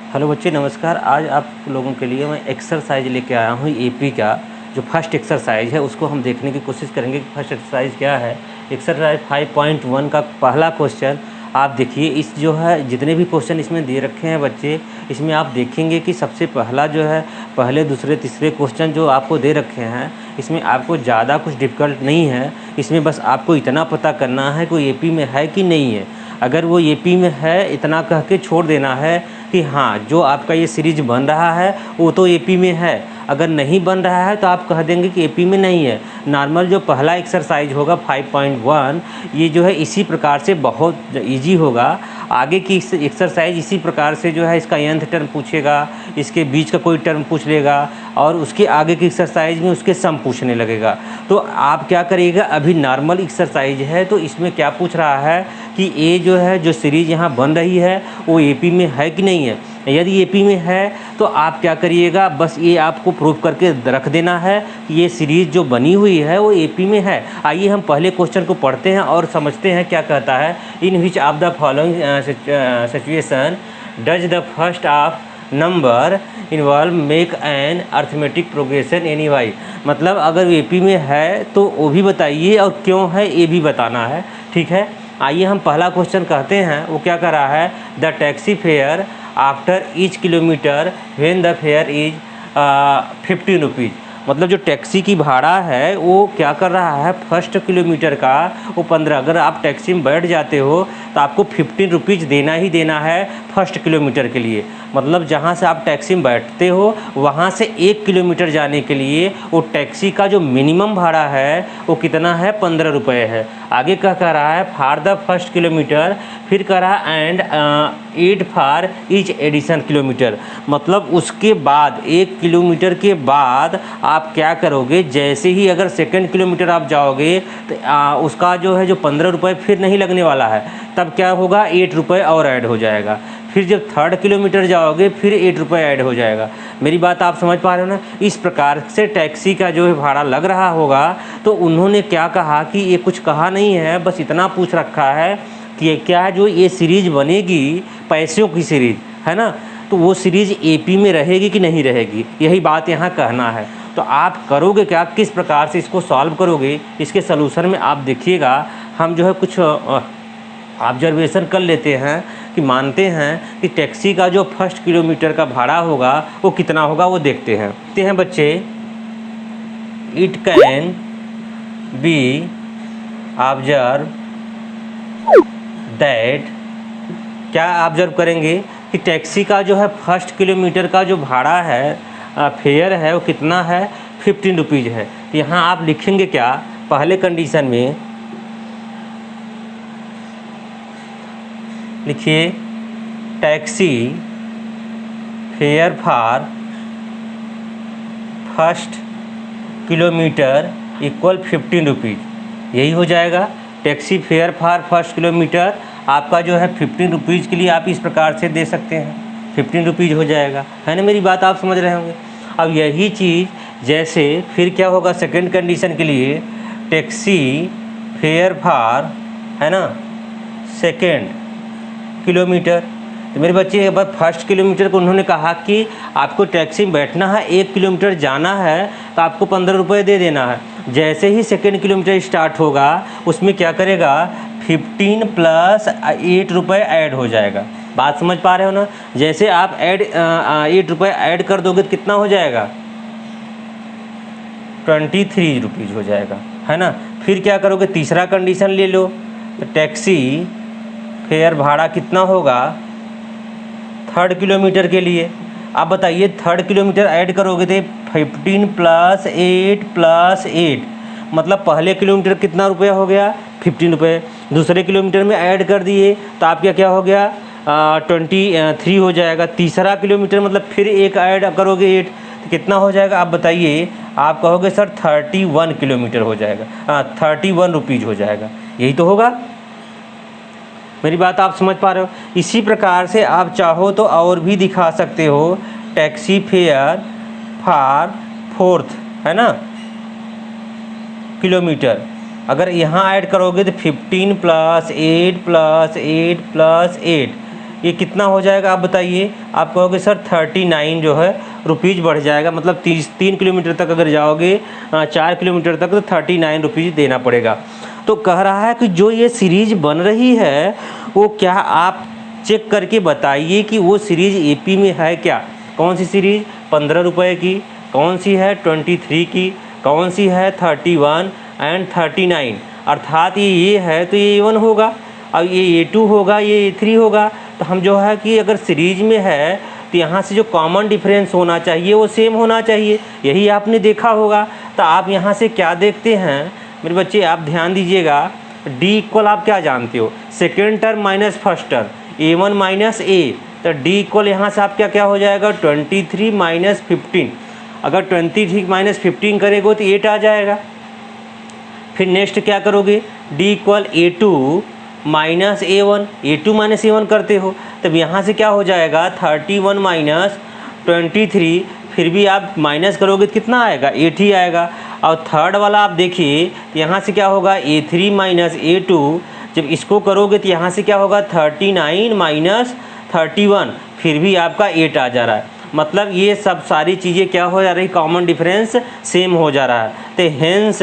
Hello बच्चे, नमस्कार। आज आप लोगों के लिए मैं एक्सरसाइज लेके आया हूँ एपी का। जो फर्स्ट एक्सरसाइज है उसको हम देखने की कोशिश करेंगे कि फर्स्ट एक्सरसाइज क्या है। एक्सरसाइज 5.1 का पहला क्वेश्चन आप देखिए। इस जो है जितने भी क्वेश्चन इसमें दे रखे हैं बच्चे, इसमें आप देखेंगे कि सबसे पहला जो है पहले दूसरे तीसरे क्वेश्चन जो आपको दे रखे हैं, इसमें आपको ज़्यादा कुछ डिफ़िकल्ट नहीं है। इसमें बस आपको इतना पता करना है कोई एपी में है कि नहीं है। अगर वो एपी में है इतना कह के छोड़ देना है कि हाँ जो आपका ये सीरीज बन रहा है वो तो एपी में है। अगर नहीं बन रहा है तो आप कह देंगे कि एपी में नहीं है। नॉर्मल जो पहला एक्सरसाइज होगा 5.1, ये जो है इसी प्रकार से बहुत इजी होगा। आगे की एक्सरसाइज इसी प्रकार से जो है इसका nth टर्म पूछेगा, इसके बीच का कोई टर्म पूछ लेगा और उसके आगे की एक्सरसाइज में उसके सम पूछने लगेगा। तो आप क्या करिएगा, अभी नॉर्मल एक्सरसाइज है तो इसमें क्या पूछ रहा है कि ये जो है जो सीरीज़ यहाँ बन रही है वो एपी में है कि नहीं है। यदि एपी में है तो आप क्या करिएगा, बस ये आपको प्रूफ करके रख देना है कि ये सीरीज़ जो बनी हुई है वो एपी में है। आइए हम पहले क्वेश्चन को पढ़ते हैं और समझते हैं क्या कहता है। In which of the following situation does the first of number involve make an arithmetic progression any why. मतलब अगर एपी में है तो वो भी बताइए और क्यों है ये भी बताना है। ठीक है, आइए हम पहला क्वेश्चन कहते हैं। वो क्या कर रहा है, the taxi fare after each kilometre when the fair is 15 rupees. मतलब जो टैक्सी की भाड़ा है वो क्या कर रहा है, फर्स्ट किलोमीटर का वो 15। अगर आप टैक्सी में बैठ जाते हो तो आपको 15 रुपीज़ देना ही देना है फर्स्ट किलोमीटर के लिए। मतलब जहाँ से आप टैक्सी में बैठते हो वहाँ से 1 किलोमीटर जाने के लिए वो टैक्सी का जो मिनिमम भाड़ा है वो कितना है, 15 रुपये है। आगे क्या कह रहा है, फॉर द फर्स्ट किलोमीटर, फिर कह रहा है and 8 for each addition kilometre. मतलब उसके बाद 1 किलोमीटर के बाद आप क्या करोगे, जैसे ही अगर सेकंड किलोमीटर आप जाओगे तो उसका जो है जो 15 रुपये फिर नहीं लगने वाला है, तब क्या होगा 8 रुपये और ऐड हो जाएगा। फिर जब थर्ड किलोमीटर जाओगे फिर 8 रुपये ऐड हो जाएगा। मेरी बात आप समझ पा रहे हो ना। इस प्रकार से टैक्सी का जो है भाड़ा लग रहा होगा। तो उन्होंने क्या कहा कि ये कुछ कहा नहीं है, बस इतना पूछ रखा है कि क्या जो ये सीरीज़ बनेगी पैसों की सीरीज़ है ना, तो वो सीरीज़ एपी में रहेगी कि नहीं रहेगी, यही बात यहाँ कहना है। तो आप करोगे क्या, किस प्रकार से इसको सॉल्व करोगे, इसके सलूशन में आप देखिएगा। हम जो है कुछ ऑब्जर्वेशन कर लेते हैं कि मानते हैं कि टैक्सी का जो फर्स्ट किलोमीटर का भाड़ा होगा वो कितना होगा, वो देखते हैं बच्चे। It can be observe that, क्या ऑब्जर्व करेंगे कि टैक्सी का जो है फर्स्ट किलोमीटर का जो भाड़ा है, फेयर है, वो कितना है, 15 रुपीज़ है। तो यहाँ आप लिखेंगे क्या, पहले कंडीशन में लिखिए taxi fare for first kilometre equal 15 rupees. यही हो जाएगा। Taxi fare for first kilometre आपका जो है 15 रुपीज़ के लिए आप इस प्रकार से दे सकते हैं, 15 रुपीज़ हो जाएगा, है ना। मेरी बात आप समझ रहे होंगे। अब यही चीज़ जैसे फिर क्या होगा सेकंड कंडीशन के लिए, टैक्सी फेयर फॉर, है ना, सेकंड किलोमीटर। तो मेरे बच्चे एक बार फर्स्ट किलोमीटर को उन्होंने कहा कि आपको टैक्सी में बैठना है, 1 किलोमीटर जाना है तो आपको 15 रुपये दे देना है। जैसे ही सेकंड किलोमीटर स्टार्ट होगा उसमें क्या करेगा, 15 प्लस 8 रुपये ऐड हो जाएगा। बात समझ पा रहे हो ना। जैसे आप 8 रुपये ऐड कर दोगे तो कितना हो जाएगा, 23 रुपीज़ हो जाएगा, है ना। फिर क्या करोगे, तीसरा कंडीशन ले लो, तो टैक्सी फेयर भाड़ा कितना होगा थर्ड किलोमीटर के लिए। आप बताइए थर्ड किलोमीटर ऐड करोगे तो 15 प्लस 8 प्लस 8, मतलब पहले किलोमीटर कितना रुपया हो गया, 15 रुपये। दूसरे किलोमीटर में ऐड कर दिए तो आपका क्या हो गया, 23 हो जाएगा। तीसरा किलोमीटर मतलब फिर एक ऐड करोगे 8 तो कितना हो जाएगा, आप बताइए। आप कहोगे सर 31 किलोमीटर हो जाएगा, 31 रुपीज़ हो जाएगा। यही तो होगा। मेरी बात आप समझ पा रहे हो। इसी प्रकार से आप चाहो तो और भी दिखा सकते हो, टैक्सी फेयर फॉर फोर्थ, है ना, किलोमीटर। अगर यहाँ ऐड करोगे तो 15 प्लस 8 प्लस 8 प्लस 8 ये कितना हो जाएगा आप बताइए। आप कहोगे सर 39 जो है रुपीज़ बढ़ जाएगा, मतलब 3 किलोमीटर तक अगर जाओगे 4 किलोमीटर तक तो 39 रुपीज़ देना पड़ेगा। तो कह रहा है कि जो ये सीरीज बन रही है वो क्या, आप चेक करके बताइए कि वो सीरीज एपी में है क्या। कौन सी सीरीज, 15 रुपये की, कौन सी है 23 की, कौन सी है 31 एंड 39, अर्थात ये है तो ये A1 होगा, और ये A2 होगा, ये A3 होगा। तो हम जो है कि अगर सीरीज में है तो यहाँ से जो कॉमन डिफरेंस होना चाहिए वो सेम होना चाहिए, यही आपने देखा होगा। तो आप यहाँ से क्या देखते हैं मेरे बच्चे, आप ध्यान दीजिएगा, डी इक्वल आप क्या जानते हो, second term minus first term, A1 minus A, तो डी इक्वल यहाँ से आप क्या क्या हो जाएगा 23 माइनस 15। अगर 23 माइनस 15 करेंगे तो 8 आ जाएगा। फिर नेक्स्ट क्या करोगे, D equal A2 minus A1, A2 minus A1 करते हो, तब यहाँ से क्या हो जाएगा 31 माइनस 23, फिर भी आप माइनस करोगे तो कितना आएगा 8 ही आएगा। और थर्ड वाला आप देखिए तो यहाँ से क्या होगा A3 माइनस A2, जब इसको करोगे तो यहाँ से क्या होगा 39 माइनस 31, फिर भी आपका 8 आ जा रहा है। मतलब ये सब सारी चीज़ें क्या हो जा रही, कॉमन डिफरेंस सेम हो जा रहा है। तो हेंस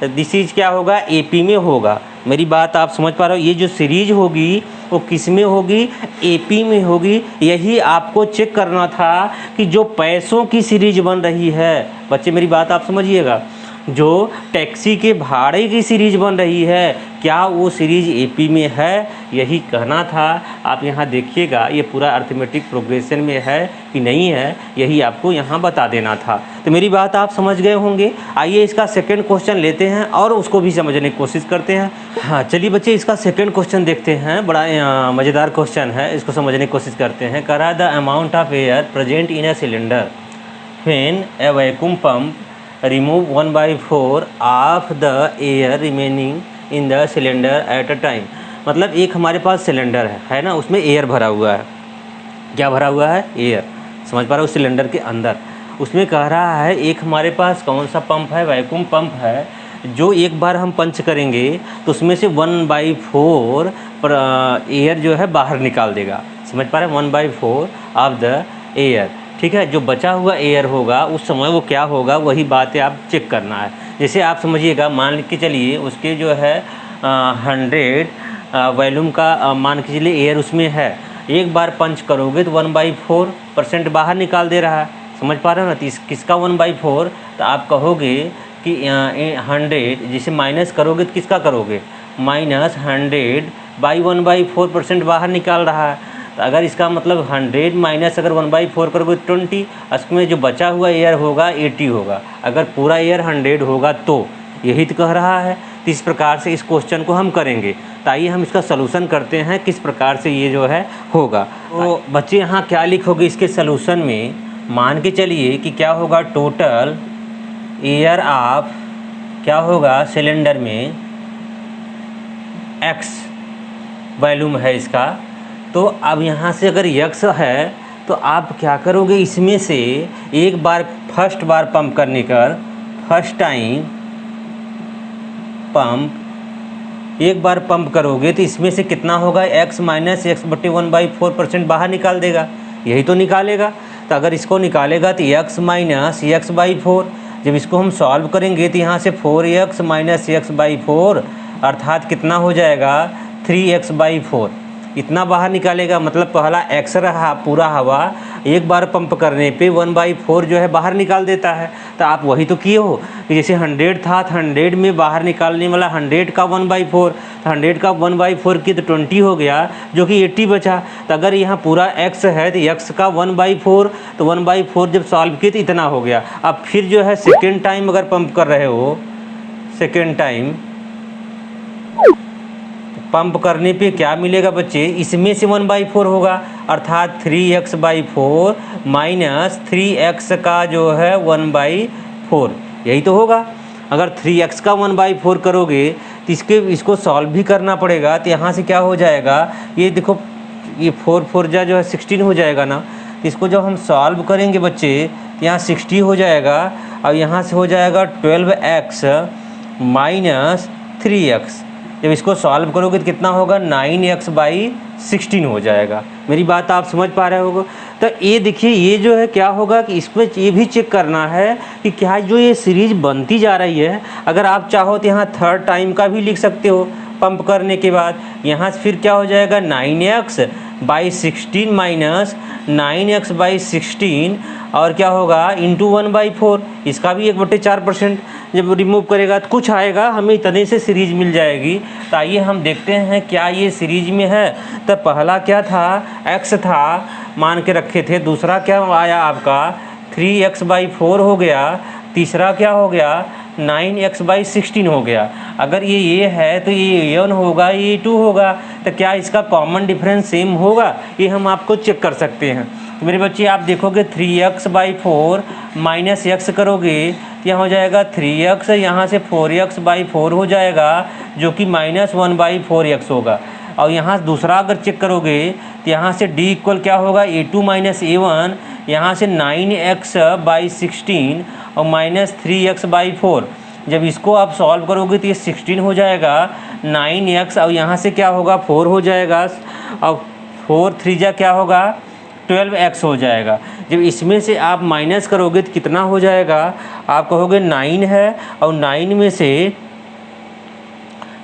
दिस इज क्या होगा, एपी में होगा। मेरी बात आप समझ पा रहे हो, ये जो सीरीज होगी वो किस में होगी, एपी में होगी। यही आपको चेक करना था कि जो पैसों की सीरीज बन रही है, बच्चे मेरी बात आप समझिएगा, जो टैक्सी के भाड़े की सीरीज बन रही है क्या वो सीरीज एपी में है, यही कहना था। आप यहाँ देखिएगा ये पूरा अर्थमेटिक प्रोग्रेशन में है कि नहीं है, यही आपको यहाँ बता देना था। तो मेरी बात आप समझ गए होंगे। आइए इसका सेकंड क्वेश्चन लेते हैं और उसको भी समझने की कोशिश करते हैं। हाँ चलिए बच्चे, इसका सेकंड क्वेश्चन देखते हैं, बड़ा मज़ेदार क्वेश्चन है, इसको समझने की कोशिश करते हैं। कह रहा है the amount of air present in a cylinder when A vacuum pump remove 1/4 of the air remaining in the cylinder at a time। मतलब एक हमारे पास सिलेंडर है ना, उसमें एयर भरा हुआ है। क्या भरा हुआ है, एयर, समझ पा रहे हो, उस सिलेंडर के अंदर। उसमें कह रहा है एक हमारे पास कौन सा पंप है, वैक्यूम पंप है, जो एक बार हम पंच करेंगे तो उसमें से 1/4 पर एयर जो है बाहर निकाल देगा। समझ पा रहे हैं, 1/4 ऑफ द एयर, ठीक है। जो बचा हुआ एयर होगा उस समय वो क्या होगा, वही बातें आप चेक करना है। जैसे आप समझिएगा, मान के चलिए उसके जो है 100 वॉल्यूम का मान के चलिए एयर उसमें है, एक बार पंच करोगे तो 1/4% बाहर निकाल दे रहा है। समझ पा रहे हो ना, तो किसका 1/4, तो आप कहोगे कि 100 जैसे माइनस करोगे तो किसका करोगे, माइनस 100/1/4% बाहर निकाल रहा है। तो अगर इसका मतलब 100 माइनस अगर 1/4 करोगे 20, उसमें जो बचा हुआ एयर होगा 80 होगा। अगर पूरा एयर 100 होगा तो यही तो कह रहा है। तो इस प्रकार से इस क्वेश्चन को हम करेंगे। तो आइए हम इसका सलूशन करते हैं, किस प्रकार से ये जो है होगा। तो बच्चे यहाँ क्या लिखोगे इसके सलूशन में, मान के चलिए कि क्या होगा, टोटल एयर ऑफ क्या होगा सिलेंडर में x वॉल्यूम है इसका। तो अब यहाँ से अगर x है तो आप क्या करोगे, इसमें से एक बार फर्स्ट बार पंप करने कर, फर्स्ट टाइम पंप एक बार पंप करोगे तो इसमें से कितना होगा, x माइनस x/1/4% बाहर निकाल देगा, यही तो निकालेगा। तो अगर इसको निकालेगा तो x माइनस x/4, जब इसको हम सॉल्व करेंगे तो यहाँ से 4x माइनस x/4 अर्थात कितना हो जाएगा 3x/4, इतना बाहर निकालेगा। मतलब पहला x रहा पूरा हवा, एक बार पंप करने पे 1/4 जो है बाहर निकाल देता है। तो आप वही तो किए हो कि जैसे 100 था तो 100 में बाहर निकालने वाला 100 का 1/4, तो 100 का 1/4 की तो 20 हो गया, जो कि 80 बचा। तो अगर यहाँ पूरा x है तो x का 1/4, तो 1/4 जब सॉल्व किए तो इतना हो गया। अब फिर जो है सेकेंड टाइम अगर पंप कर रहे हो, सेकेंड टाइम पंप करने पे क्या मिलेगा बच्चे, इसमें से 1/4 होगा अर्थात 3x/4 माइनस 3x का जो है 1/4, यही तो होगा। अगर 3x का 1/4 करोगे तो इसको सॉल्व भी करना पड़ेगा। तो यहाँ से क्या हो जाएगा, ये देखो ये 4 जा जो है 16 हो जाएगा ना। तो इसको जब हम सॉल्व करेंगे बच्चे, यहाँ 60 हो जाएगा और यहाँ से हो जाएगा 12x माइनस 3x। जब इसको सॉल्व करोगे तो कितना होगा, 9x/16 हो जाएगा। मेरी बात आप समझ पा रहे होगे। तो ये देखिए, ये जो है क्या होगा कि इसमें ये भी चेक करना है कि क्या जो ये सीरीज बनती जा रही है, अगर आप चाहो तो यहाँ थर्ड टाइम का भी लिख सकते हो पंप करने के बाद। यहाँ से फिर क्या हो जाएगा, 9x/16 माइनस 9x/16 और क्या होगा इंटू 1/4, इसका भी 1/4% जब रिमूव करेगा तो कुछ आएगा, हमें इतने से सीरीज मिल जाएगी। तो आइए हम देखते हैं क्या ये सीरीज में है। तो पहला क्या था, x था मान के रखे थे, दूसरा क्या आया आपका 3x/4 हो गया, तीसरा क्या हो गया 9x/16 हो गया। अगर ये है तो ये 1 होगा, ये 2 होगा, तो क्या इसका कॉमन डिफरेंस सेम होगा, ये हम आपको चेक कर सकते हैं। तो मेरे बच्चे आप देखोगे 3x/4 माइनस x करोगे तो यहाँ हो जाएगा 3x, यहाँ से 4x/4 हो जाएगा जो कि -1/4x होगा। और यहाँ दूसरा अगर चेक करोगे तो यहाँ से d इक्वल क्या होगा, a2 माइनस a1, यहाँ से 9x/16 और -3x/4। जब इसको आप सॉल्व करोगे तो ये 16 हो जाएगा, 9x और यहाँ से क्या होगा 4 हो जाएगा, और 4 3 जा क्या होगा 12x हो जाएगा। जब इसमें से आप माइनस करोगे तो कितना हो जाएगा, आप कहोगे 9 है और 9 में से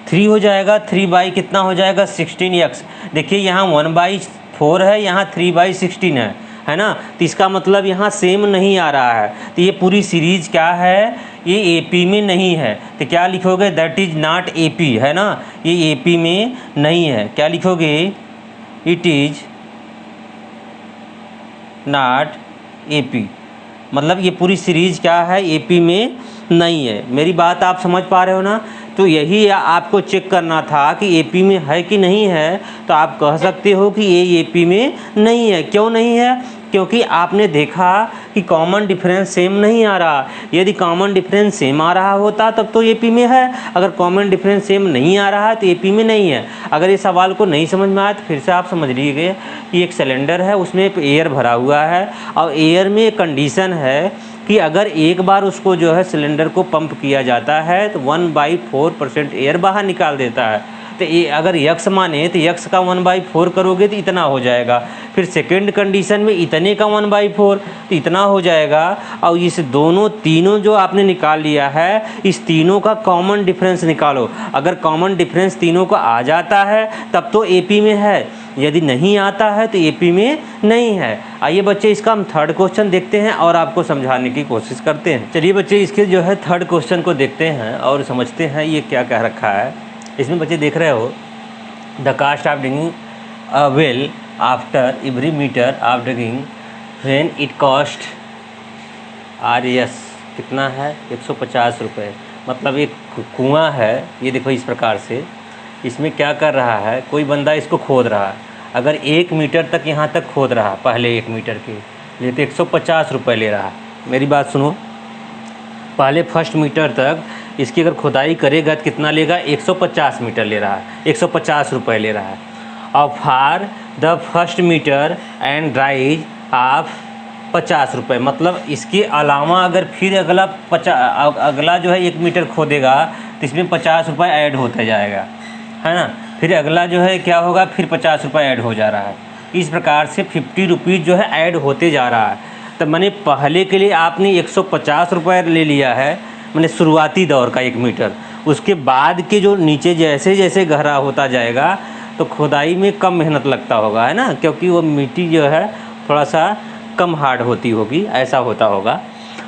3 हो जाएगा, 3 कितना हो जाएगा 16x। देखिए यहाँ 1/4 है, यहाँ 3/16 है ना, तो इसका मतलब यहाँ सेम नहीं आ रहा है। तो ये पूरी सीरीज क्या है, ये AP में नहीं है। तो क्या लिखोगे, दैट इज़ नॉट AP, है ना, ये AP में नहीं है। क्या लिखोगे, इट इज़ नॉट AP, मतलब ये पूरी सीरीज क्या है, AP में नहीं है। मेरी बात आप समझ पा रहे हो ना। तो यही आपको चेक करना था कि AP में है कि नहीं है। तो आप कह सकते हो कि ये AP में नहीं है। क्यों नहीं है, क्योंकि आपने देखा कि कॉमन डिफरेंस सेम नहीं आ रहा। यदि कॉमन डिफरेंस सेम आ रहा होता तब तो AP में है, अगर कॉमन डिफरेंस सेम नहीं आ रहा है तो AP में नहीं है। अगर इस सवाल को नहीं समझ में आया तो फिर से आप समझ लीजिए कि एक सिलेंडर है, उसमें एयर भरा हुआ है और एयर में कंडीशन है कि अगर एक बार उसको जो है सिलेंडर को पंप किया जाता है तो 1/4% एयर बाहर निकाल देता है। तो ये अगर यक्स माने तो यक्स का 1/4 करोगे तो इतना हो जाएगा। फिर सेकेंड कंडीशन में इतने का 1/4 तो इतना हो जाएगा। और इस तीनों जो आपने निकाल लिया है, इस तीनों का कॉमन डिफरेंस निकालो। अगर कॉमन डिफरेंस तीनों का आ जाता है तब तो AP में है, यदि नहीं आता है तो AP में नहीं है। आइए बच्चे इसका हम थर्ड क्वेश्चन देखते हैं और आपको समझाने की कोशिश करते हैं। चलिए बच्चे इसके जो है थर्ड क्वेश्चन को देखते हैं और समझते हैं ये क्या कह रखा है। इसमें बच्चे देख रहे हो, the cost of digging a well after every metre of digging when it cost RS कितना है 150 रुपये। मतलब एक कुआं है, ये देखो इस प्रकार से, इसमें क्या कर रहा है, कोई बंदा इसको खोद रहा है। अगर 1 मीटर तक यहाँ तक खोद रहा, पहले 1 मीटर के लिए तो 150 रुपये ले रहा है। मेरी बात सुनो, पहले फर्स्ट मीटर तक इसकी अगर खुदाई करेगा तो कितना लेगा, 150 मीटर ले रहा है, 150 रुपये ले रहा है। और for the first metre and ड्राइज ऑफ 50 रुपये। मतलब इसके अलावा अगर फिर अगला जो है 1 मीटर खोदेगा तो इसमें 50 रुपये ऐड होता जाएगा, है ना। फिर अगला जो है क्या होगा, फिर 50 रुपये ऐड हो जा रहा है। इस प्रकार से 50 रुपीज़ जो है ऐड होते जा रहा है। तो मैंने पहले के लिए आपने 150 रुपये ले लिया है, मैंने शुरुआती दौर का 1 मीटर। उसके बाद के जो नीचे जैसे जैसे गहरा होता जाएगा तो खुदाई में कम मेहनत लगता होगा, है ना, क्योंकि वो मिट्टी जो है थोड़ा सा कम हार्ड होती होगी, ऐसा होता होगा।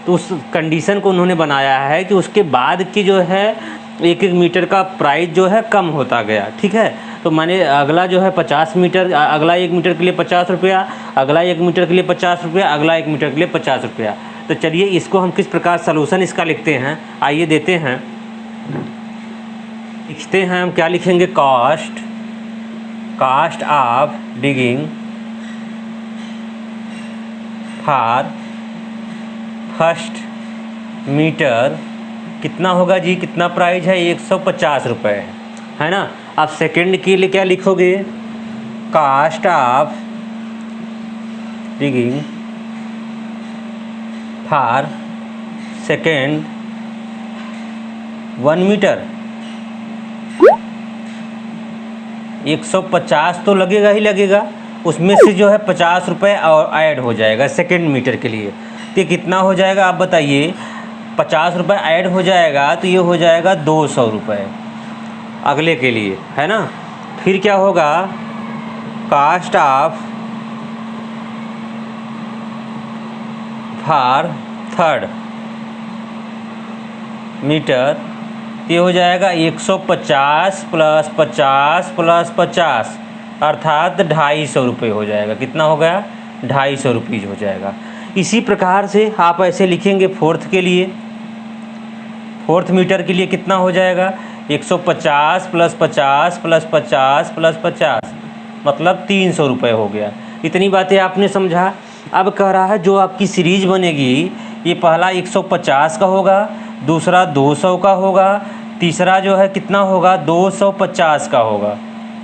तो उस कंडीशन को उन्होंने बनाया है कि उसके बाद की जो है 1-1 मीटर का प्राइस जो है कम होता गया, ठीक है। तो मैंने अगला जो है 50 मीटर, अगला 1 मीटर के लिए 50 रुपया, अगला 1 मीटर के लिए 50 रुपया, अगला 1 मीटर के लिए 50 रुपया। तो चलिए इसको हम किस प्रकार सलूशन इसका लिखते हैं, आइए देते हैं। लिखते हैं हम, क्या लिखेंगे, cost of digging for first metre कितना होगा जी, कितना प्राइस है, 150 रुपये, है ना। आप सेकंड के लिए क्या लिखोगे, cost of digging for second 1 metre 150 तो लगेगा ही लगेगा, उसमें से जो है 50 रुपये और ऐड हो जाएगा सेकेंड मीटर के लिए। तो कितना हो जाएगा आप बताइए, 50 रुपये ऐड हो जाएगा तो ये हो जाएगा 200 रुपये अगले के लिए, है ना। फिर क्या होगा, cost of for third metre, ये हो जाएगा 150 + 50 + 50 अर्थात 250 रुपये हो जाएगा। कितना हो गया, 250 रुपीज़ हो जाएगा। इसी प्रकार से आप ऐसे लिखेंगे फोर्थ के लिए, फोर्थ मीटर के लिए कितना हो जाएगा, 150 + 50 + 50 + 50 मतलब 300 रुपये हो गया। इतनी बातें आपने समझा। अब कह रहा है जो आपकी सीरीज बनेगी ये पहला 150 का होगा, दूसरा 200 का होगा, तीसरा जो है कितना होगा 250 का होगा,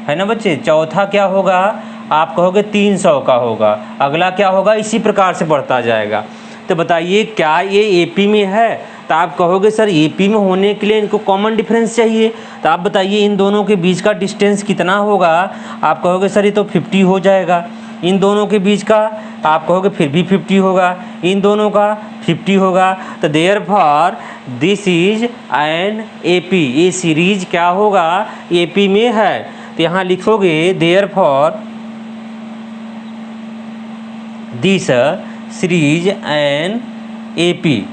है ना बच्चे। चौथा क्या होगा, आप कहोगे 300 का होगा, अगला क्या होगा, इसी प्रकार से बढ़ता जाएगा। तो बताइए क्या ये एपी में है, तो आप कहोगे सर एपी में होने के लिए इनको कॉमन डिफरेंस चाहिए। तो आप बताइए इन दोनों के बीच का डिस्टेंस कितना होगा, आप कहोगे सर ये तो 50 हो जाएगा। इन दोनों के बीच का आप कहोगे फिर भी 50 होगा, इन दोनों का 50 होगा। तो therefore this is an AP, ये सीरीज क्या होगा, एपी में है। तो यहाँ लिखोगे therefore this series an AP.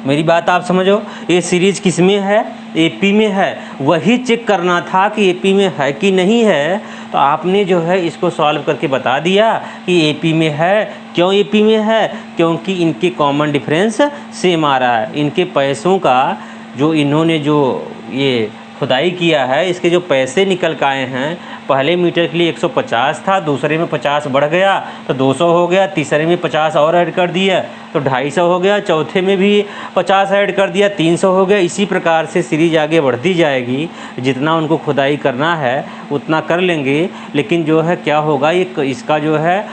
मेरी बात आप समझो, ये सीरीज किस में है, एपी में है। वही चेक करना था कि एपी में है कि नहीं है, तो आपने जो है इसको सॉल्व करके बता दिया कि एपी में है। क्यों एपी में है, क्योंकि इनके कॉमन डिफरेंस सेम आ रहा है। इनके पैसों का जो इन्होंने जो ये खुदाई किया है, इसके जो पैसे निकल के आए हैं, पहले मीटर के लिए 150 था, दूसरे में 50 बढ़ गया तो 200 हो गया, तीसरे में 50 और ऐड कर दिया तो 250 हो गया, चौथे में भी 50 ऐड कर दिया 300 हो गया। इसी प्रकार से सीरीज आगे बढ़ती जाएगी। जितना उनको खुदाई करना है उतना कर लेंगे, लेकिन जो है क्या होगा, ये इसका जो है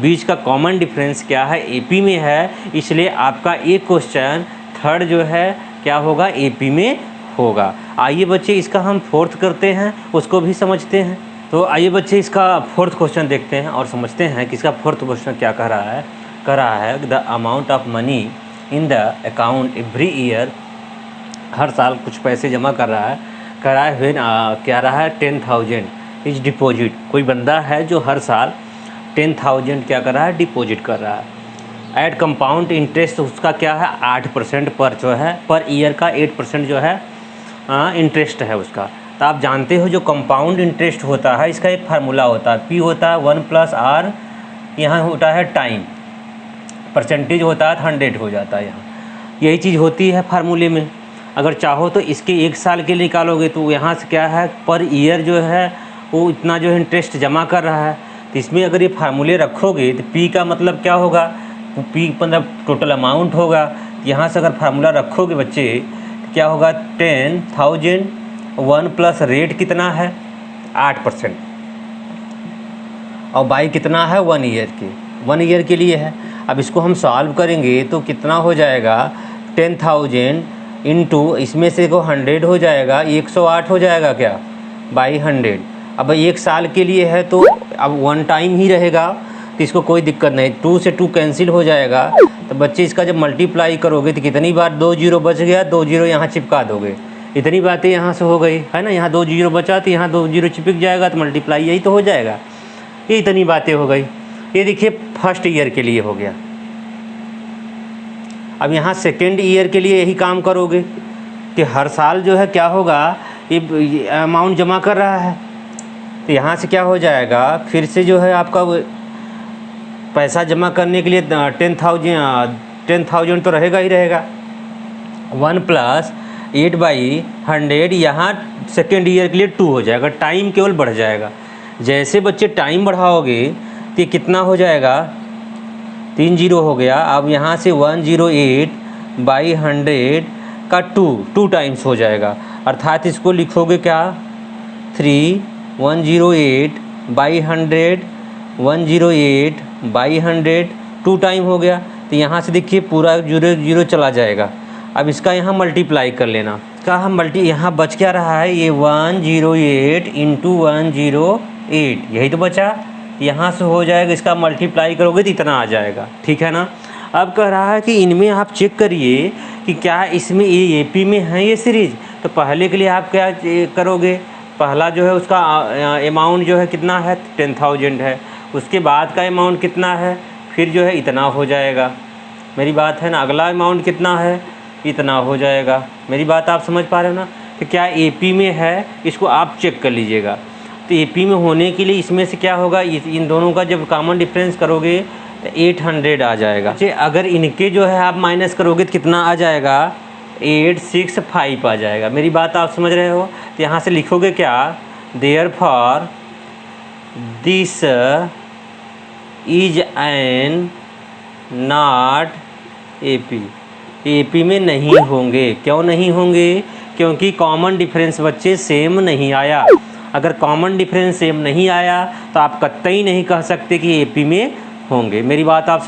बीच का कॉमन डिफरेंस क्या है, एपी में है। इसलिए आपका एक क्वेश्चन थर्ड जो है क्या होगा, एपी में होगा। आइए बच्चे इसका हम फोर्थ करते हैं, उसको भी समझते हैं। तो आइए बच्चे इसका फोर्थ क्वेश्चन देखते हैं और समझते हैं कि इसका फोर्थ क्वेश्चन क्या कह रहा है। कह रहा है the amount of money in the account every year, हर साल कुछ पैसे जमा कर रहा है। कह रहा है क्या रहा है 10,000 इज डिपॉजिट। कोई बंदा है जो हर साल 10,000 क्या कर रहा है, डिपॉजिट कर रहा है। एड कंपाउंड इंटरेस्ट उसका क्या है 8% पर जो है पर ईयर का 8% जो है इंटरेस्ट है उसका। तो आप जानते हो जो कंपाउंड इंटरेस्ट होता है इसका एक फार्मूला होता है, पी होता है 1+r, यहाँ होता है टाइम, परसेंटेज होता है 100 हो जाता है। यहाँ यही चीज़ होती है फार्मूले में। अगर चाहो तो इसके एक साल के लिए निकालोगे तो यहाँ से क्या है पर ईयर जो है वो इतना जो है इंटरेस्ट जमा कर रहा है। तो इसमें अगर ये फार्मूले रखोगे तो पी का मतलब क्या होगा, तो पी मतलब टोटल अमाउंट होगा। यहाँ से अगर फार्मूला रखोगे बच्चे तो क्या होगा 10,000 1 प्लस रेट कितना है 8% और बाई कितना है 1 ईयर के लिए है। अब इसको हम सॉल्व करेंगे तो कितना हो जाएगा 10,000 इंटू इसमें से को 100 हो जाएगा, 108 हो जाएगा क्या बाई 100। अब एक साल के लिए है तो अब 1 टाइम ही रहेगा तो इसको कोई दिक्कत नहीं, 2 से 2 कैंसिल हो जाएगा। तो बच्चे इसका जब मल्टीप्लाई करोगे तो कितनी बार 2 जीरो बच गया, 2 जीरो यहाँ चिपका दोगे। इतनी बातें यहाँ से हो गई है ना, यहाँ 2 जीरो बचा तो यहाँ 2 जीरो चिपक जाएगा तो मल्टीप्लाई यही तो हो जाएगा। ये इतनी बातें हो गई। ये देखिए फर्स्ट ईयर के लिए हो गया। अब यहाँ सेकेंड ईयर के लिए यही काम करोगे कि हर साल जो है क्या होगा ये अमाउंट जमा कर रहा है तो यहाँ से क्या हो जाएगा फिर से जो है आपका पैसा जमा करने के लिए 10,000 तो रहेगा ही रहेगा। 1 प्लस 8/100 यहाँ सेकेंड ईयर के लिए 2 हो जाएगा, टाइम केवल बढ़ जाएगा। जैसे बच्चे टाइम बढ़ाओगे तो कितना हो जाएगा 3 जीरो हो गया। अब यहाँ से 108/100 का 2 टाइम्स हो जाएगा, अर्थात इसको लिखोगे क्या 108/100 108/100 2 टाइम हो गया। तो यहाँ से देखिए पूरा जीरो जीरो चला जाएगा। अब इसका यहाँ मल्टीप्लाई कर लेना, का हम मल्टी यहाँ बच क्या रहा है, ये 108 इंटू 108 यही तो बचा। यहाँ से हो जाएगा, इसका मल्टीप्लाई करोगे तो इतना आ जाएगा, ठीक है ना। अब कह रहा है कि इनमें आप चेक करिए कि क्या इसमें ये AP में है ये सीरीज। तो पहले के लिए आप क्या करोगे, पहला जो है उसका अमाउंट जो है कितना है 10,000 है, उसके बाद का अमाउंट कितना है, फिर जो है इतना हो जाएगा, मेरी बात है ना। अगला अमाउंट कितना है, इतना हो जाएगा, मेरी बात आप समझ पा रहे हो ना। कि क्या AP में है, इसको आप चेक कर लीजिएगा। तो AP में होने के लिए इसमें से क्या होगा, इन दोनों का जब कॉमन डिफरेंस करोगे तो 800 आ जाएगा। अगर इनके जो है आप माइनस करोगे तो कितना आ जाएगा, 865 आ जाएगा, मेरी बात आप समझ रहे हो। तो यहाँ से लिखोगे क्या, therefore this is an not AP में नहीं होंगे। क्यों नहीं होंगे, क्योंकि कॉमन डिफरेंस बच्चे सेम नहीं आया। अगर कॉमन डिफरेंस सेम नहीं आया तो आप कतई नहीं कह सकते कि AP में होंगे, मेरी बात आप